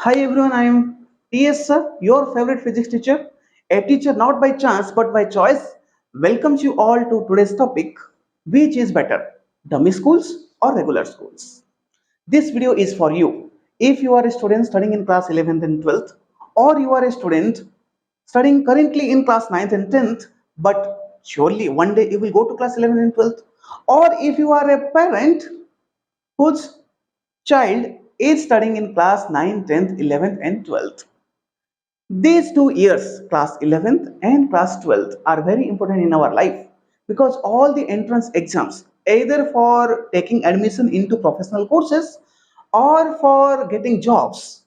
Hi everyone, I am TS sir, your favorite physics teacher, a teacher not by chance but by choice. Welcomes you all to today's topic, which is better, dummy schools or regular schools? This video is for you. If you are a student studying in class 11th and 12th, or you are a student studying currently in class 9th and 10th, but surely one day you will go to class 11th and 12th, or if you are a parent whose child is studying in class 9, 10th, 11th, and 12th. These 2 years, class 11th and class 12th, are very important in our life because all the entrance exams, either for taking admission into professional courses or for getting jobs,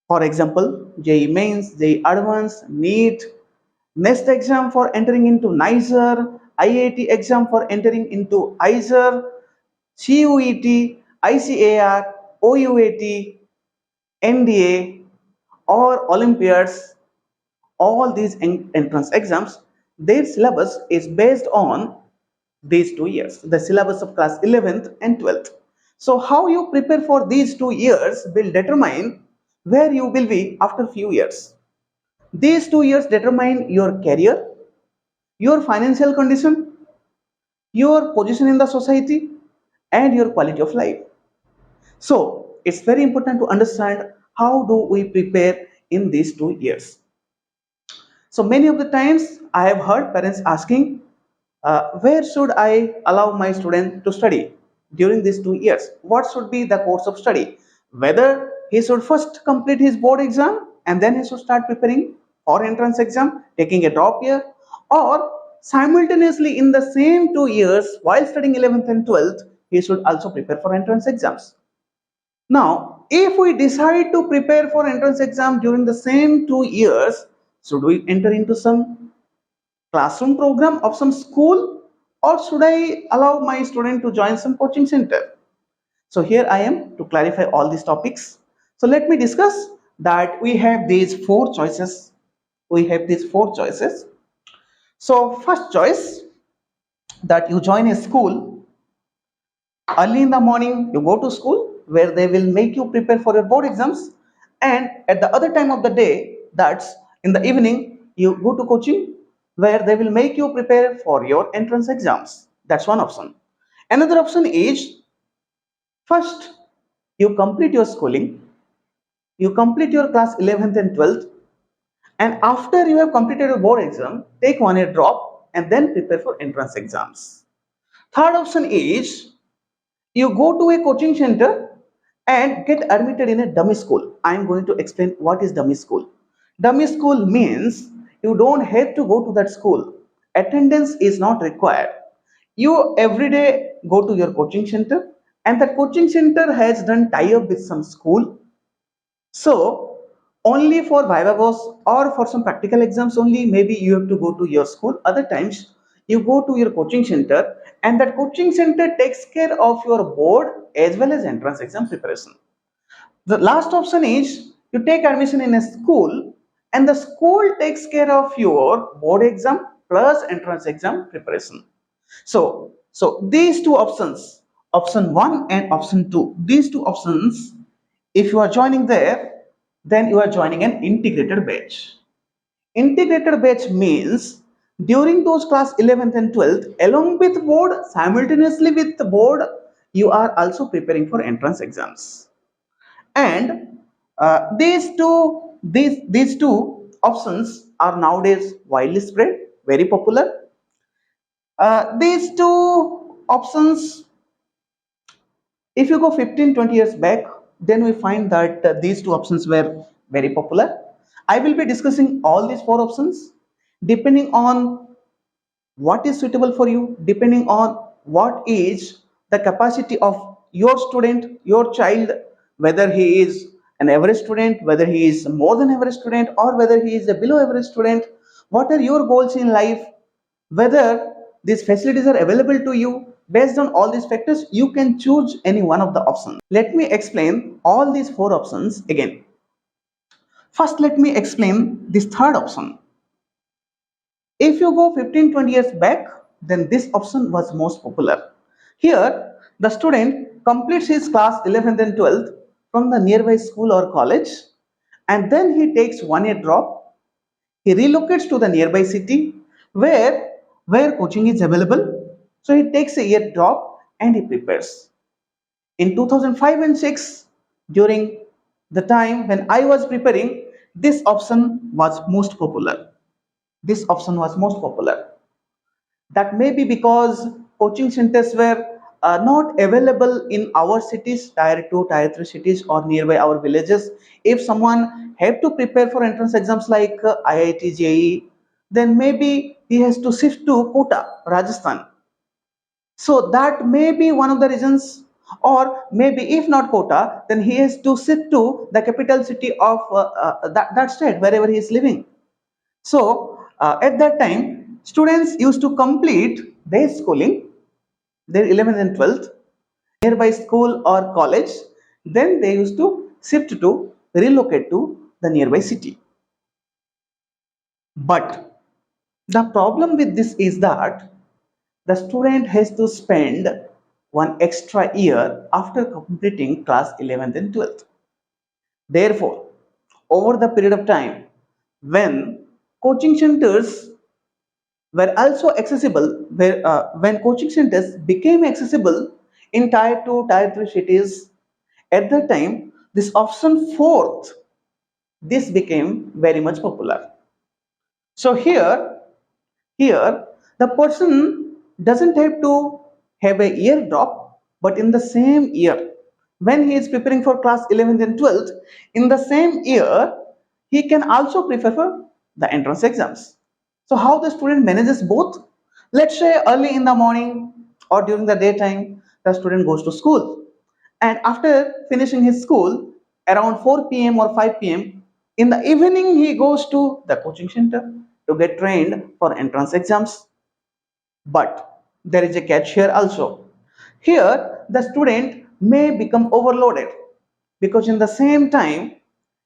for example, JEE Mains, JEE Advanced, NEET, next exam for entering into NISER, IIT exam for entering into ISER, CUET, ICAR, OUAT, NDA, or Olympiads, all these entrance exams, their syllabus is based on these 2 years, the syllabus of class 11th and 12th. So how you prepare for these 2 years will determine where you will be after few years. These 2 years determine your career, your financial condition, your position in the society, and your quality of life. So it's very important to understand how do we prepare in these 2 years. So many of the times I have heard parents asking, where should I allow my student to study during these 2 years? What should be the course of study? Whether he should first complete his board exam and then he should start preparing for entrance exam, taking a drop year, or simultaneously in the same 2 years while studying 11th and 12th, he should also prepare for entrance exams. Now, if we decide to prepare for entrance exam during the same 2 years, should we enter into some classroom program of some school, or should I allow my student to join some coaching center? So here I am to clarify all these topics. So let me discuss that we have these four choices. We have these four choices. So first choice, that you join a school early in the morning. You go to school where they will make you prepare for your board exams, and at the other time of the day, that's in the evening, you go to coaching where they will make you prepare for your entrance exams. That's one option. Another option is, first you complete your schooling, you complete your class 11th and 12th, and after you have completed your board exam, take 1 year drop and then prepare for entrance exams. Third option is, you go to a coaching center and get admitted in a dummy school. I am going to explain what is dummy school. Dummy school means you don't have to go to that school. Attendance is not required. You every day go to your coaching center, and the coaching center has done tie up with some school. So only for viva voce or for some practical exams only, maybe you have to go to your school. Other times you go to your coaching center, and that coaching center takes care of your board as well as entrance exam preparation. The last option is, you take admission in a school and the school takes care of your board exam plus entrance exam preparation. So these two options, option 1 and option 2, these two options, if you are joining there, then you are joining an integrated batch. Integrated batch means during those class 11th and 12th, along with board, simultaneously with the board, you are also preparing for entrance exams. And these two options are nowadays widely spread, very popular. These two options, if you go 15-20 years back, then we find that these two options were very popular. I will be discussing all these four options depending on what is suitable for you, depending on what is the capacity of your student, your child, whether he is an average student, whether he is more than average student, or whether he is a below average student. What are your goals in life? Whether these facilities are available to you. Based on all these factors, you can choose any one of the options. Let me explain all these four options again. First, let me explain this third option. If you go 15-20 years back, then this option was most popular. Here, the student completes his class 11th and 12th, from the nearby school or college, and then he takes 1 year drop. He relocates to the nearby city where coaching is available. So he takes a year drop and he prepares. In 2005 and 6, during the time when I was preparing, this option was most popular. This option was most popular. That may be because coaching centers were not available in our cities, tier 2, tier 3 cities, or nearby our villages. If someone have to prepare for entrance exams like IIT, JEE, then maybe he has to shift to Kota, Rajasthan. So that may be one of the reasons, or maybe if not Kota, then he has to shift to the capital city of that state, wherever he is living. So at that time, students used to complete their schooling, their 11th and 12th, nearby school or college. Then they used to shift to relocate to the nearby city. But the problem with this is that the student has to spend one extra year after completing class 11th and 12th. Therefore, over the period of time when coaching centers were also accessible, where when coaching centers became accessible in tier 2, tier 3 cities, at that time this option fourth, this became very much popular. So here, the person doesn't have to have a year drop, but in the same year, when he is preparing for class 11th and 12th, in the same year, he can also prepare for the entrance exams. So, how the student manages both? Let's say early in the morning or during the daytime, the student goes to school, and after finishing his school around 4 p.m. or 5 p.m., in the evening he goes to the coaching center to get trained for entrance exams. But there is a catch here also. Here, the student may become overloaded because in the same time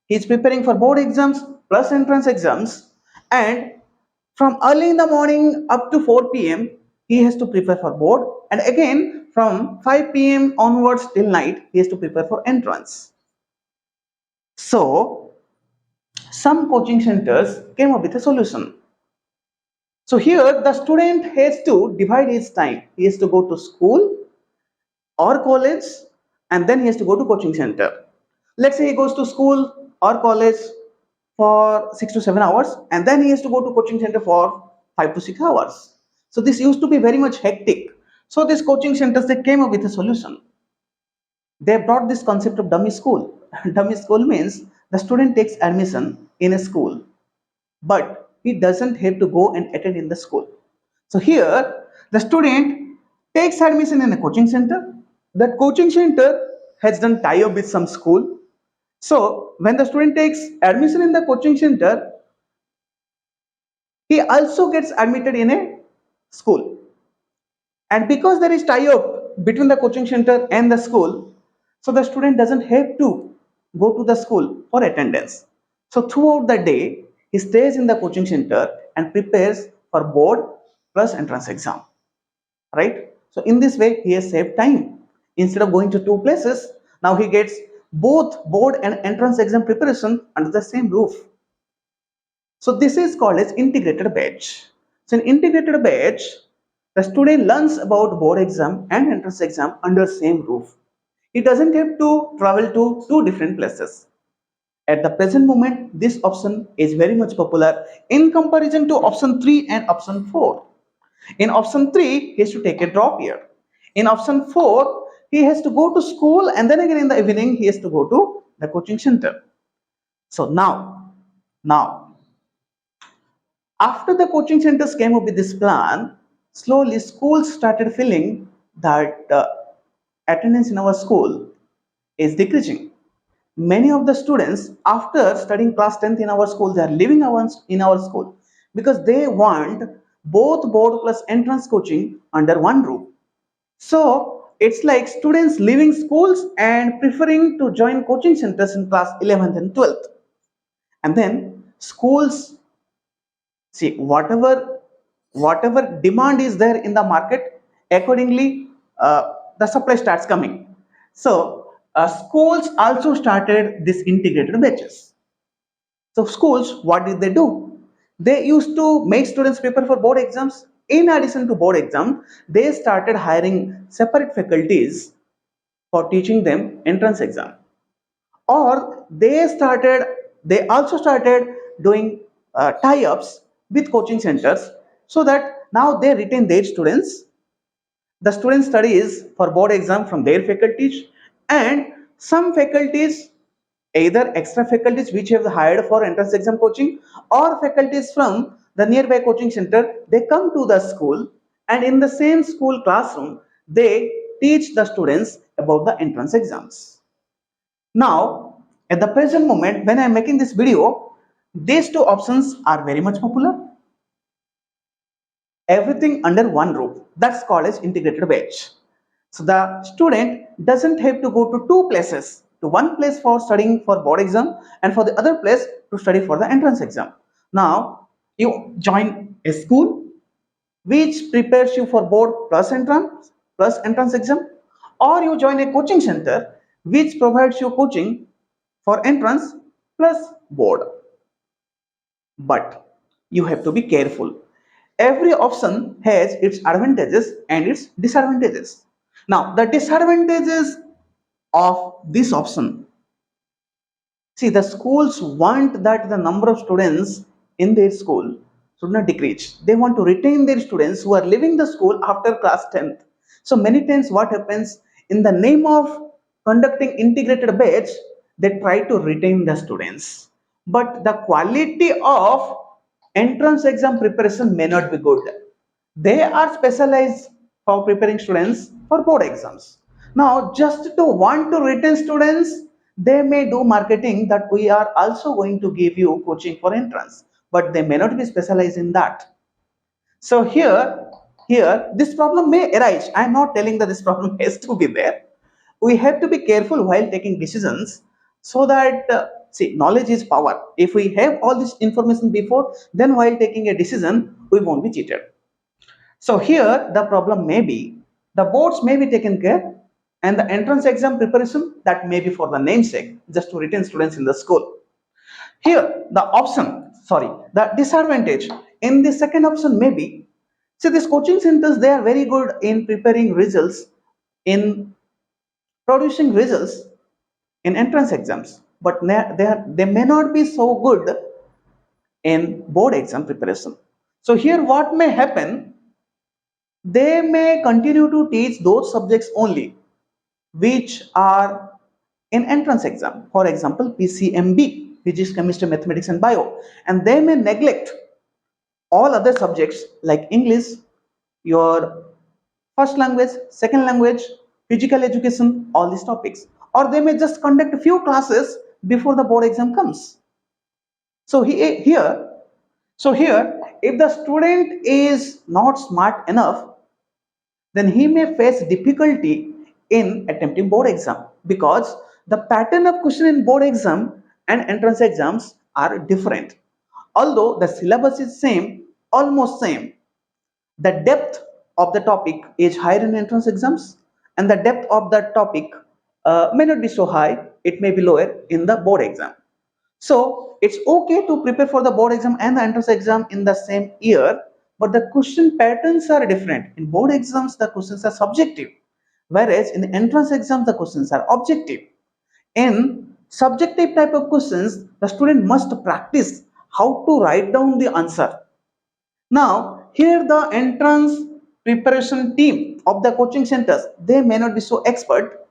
he is preparing for board exams plus entrance exams, and from early in the morning up to 4 p.m. he has to prepare for board, and again from 5 p.m. onwards till night he has to prepare for entrance. So some coaching centers came up with a solution. So here the student has to divide his time. He has to go to school or college, and then he has to go to coaching center. Let's say he goes to school or college for 6 to 7 hours, and then he has to go to coaching center for 5 to 6 hours. So this used to be very much hectic. So these coaching centers, they came up with a solution. They brought this concept of dummy school. Dummy school means the student takes admission in a school, but he doesn't have to go and attend in the school. So here the student takes admission in a coaching center. That coaching center has done tie up with some school. So when the student takes admission in the coaching center, he also gets admitted in a school. And because there is tie up between the coaching center and the school, so the student doesn't have to go to the school for attendance. So throughout the day, he stays in the coaching center and prepares for board plus entrance exam, right? So in this way, he has saved time. Instead of going to two places, now he gets both board and entrance exam preparation under the same roof. So this is called as integrated batch. So in integrated batch, the student learns about board exam and entrance exam under same roof. He doesn't have to travel to two different places. At the present moment, this option is very much popular in comparison to option 3 and option 4. In option 3, he has to take a drop year. In option 4, he has to go to school, and then again in the evening he has to go to the coaching center. So now after the coaching centers came up with this plan, slowly schools started feeling that attendance in our school is decreasing. Many of the students, after studying class 10th in our school, they are leaving in our school because they want both board plus entrance coaching under one roof. So it's like students leaving schools and preferring to join coaching centers in class 11th and 12th. And then schools see whatever demand is there in the market, accordingly the supply starts coming. So schools also started this integrated batches. So schools, what did they do? They used to make students prepare for board exams. In addition to board exam, they started hiring separate faculties for teaching them entrance exam. Or they also started doing tie-ups with coaching centers so that now they retain their students. The student studies for board exam from their faculties, and some faculties, either extra faculties which have hired for entrance exam coaching, or faculties from the nearby coaching center, they come to the school, and in the same school classroom they teach the students about the entrance exams. Now, at the present moment when I am making this video, these two options are very much popular. Everything under one roof. That's called as integrated batch. So the student doesn't have to go to two places, to one place for studying for board exam and for the other place to study for the entrance exam. Now you join a school which prepares you for board plus entrance exam, or you join a coaching center which provides you coaching for entrance plus board. But you have to be careful. Every option has its advantages and its disadvantages. Now, the disadvantages of this option, see, the schools want that the number of students in their school should not decrease. They want to retain their students who are leaving the school after class 10th. So many times what happens, in the name of conducting integrated batch, they try to retain the students. But the quality of entrance exam preparation may not be good. They are specialized for preparing students for board exams. Now, just to want to retain students, they may do marketing that we are also going to give you coaching for entrance, but they may not be specialized in that. So here, this problem may arise. I am not telling that this problem has to be there. We have to be careful while taking decisions so that, see, knowledge is power. If we have all this information before, then while taking a decision, we won't be cheated. So here the problem may be the boards may be taken care, and the entrance exam preparation, that may be for the namesake, just to retain students in the school. Here the disadvantage in the second option may be, see, these coaching centers, they are very good in preparing results, in producing results in entrance exams, but they may not be so good in board exam preparation. So here what may happen, they may continue to teach those subjects only which are in entrance exam. For example, PCMB, physics, chemistry, mathematics, and bio, and they may neglect all other subjects like English, your first language, second language, physical education, all these topics. Or they may just conduct a few classes before the board exam comes. So here, if the student is not smart enough, then he may face difficulty in attempting board exam, because the pattern of question in board exam and entrance exams are different. Although the syllabus is same, almost same, the depth of the topic is higher in entrance exams, and the depth of the topic may not be so high, it may be lower in the board exam. So it's okay to prepare for the board exam and the entrance exam in the same year, but the question patterns are different. In board exams, the questions are subjective, whereas in the entrance exams, the questions are objective. In subjective type of questions, the student must practice how to write down the answer. Now, here the entrance preparation team of the coaching centers, they may not be so expert,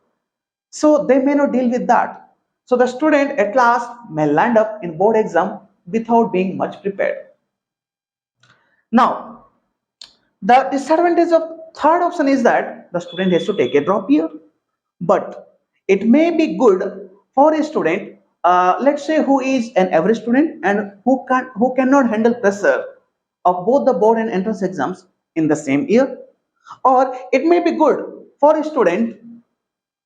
so they may not deal with that. So the student at last may land up in board exam without being much prepared. Now, the disadvantage of third option is that the student has to take a drop year. But it may be good for a student, let's say, who is an average student and who cannot handle pressure of both the board and entrance exams in the same year. Or it may be good for a student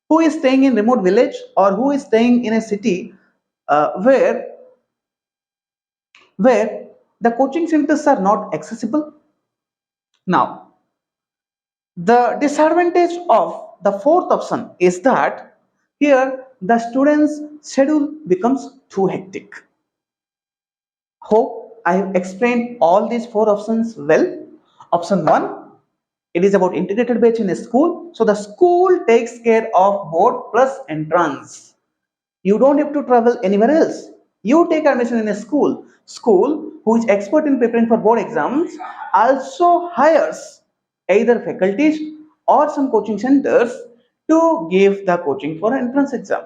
who is staying in remote village, or who is staying in a city where the coaching centers are not accessible. Now, the disadvantage of the fourth option is that Here, the student's schedule becomes too hectic. Hope I have explained all these four options well. Option 1, it is about integrated batch in a school. So the school takes care of board plus entrance. You don't have to travel anywhere else. You take admission in a school. School, who is expert in preparing for board exams, also hires either faculties or some coaching centers to give the coaching for entrance exam.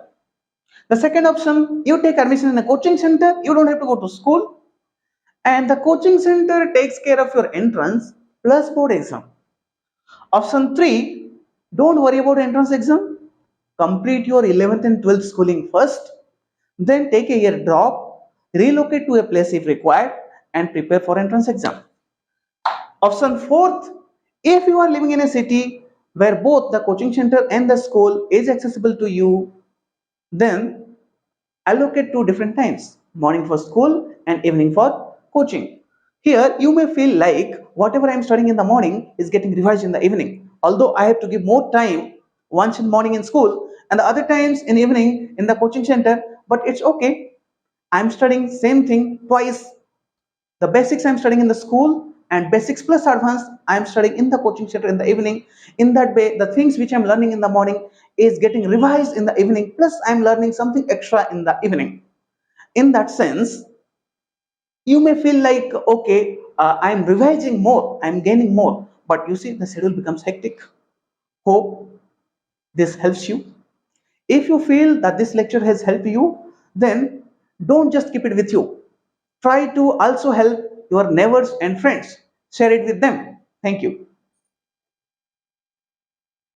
The second option, you take admission in a coaching center. You don't have to go to school, and the coaching center takes care of your entrance plus board exam. Option 3, don't worry about entrance exam. Complete your 11th and 12th schooling first, then take a year drop, relocate to a place if required, and prepare for entrance exam. Option 4th, if you are living in a city where both the coaching center and the school is accessible to you, then allocate two different times, morning for school and evening for coaching. Here you may feel like whatever I am studying in the morning is getting revised in the evening, although I have to give more time once in morning in school and the other times in evening in the coaching center, but it's okay. I'm studying same thing twice. The basics I'm studying in the school, and basics plus advanced I'm studying in the coaching center in the evening. In that way, the things which I'm learning in the morning is getting revised in the evening, plus I'm learning something extra in the evening. In that sense, you may feel like, okay, I'm revising more, I'm gaining more, but you see the schedule becomes hectic. Hope this helps you. If you feel that this lecture has helped you, then don't just keep it with you. Try to also help your neighbors and friends. Share it with them. Thank you.